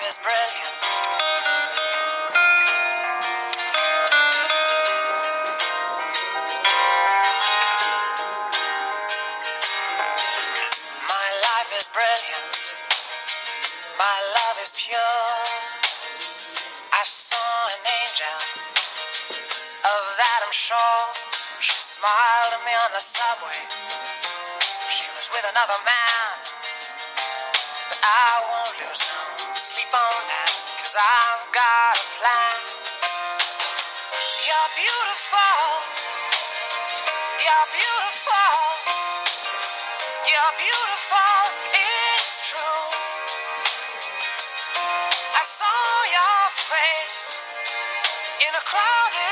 is brilliant. My life is brilliant. My love is pure. I saw an angel, of that I'm sure. She smiled at me on the subway. She was with another man, but I won't lose no sleep on that, 'cause I've got a plan. You're beautiful. You're beautiful. You're beautiful. It's true. I saw your face in a crowded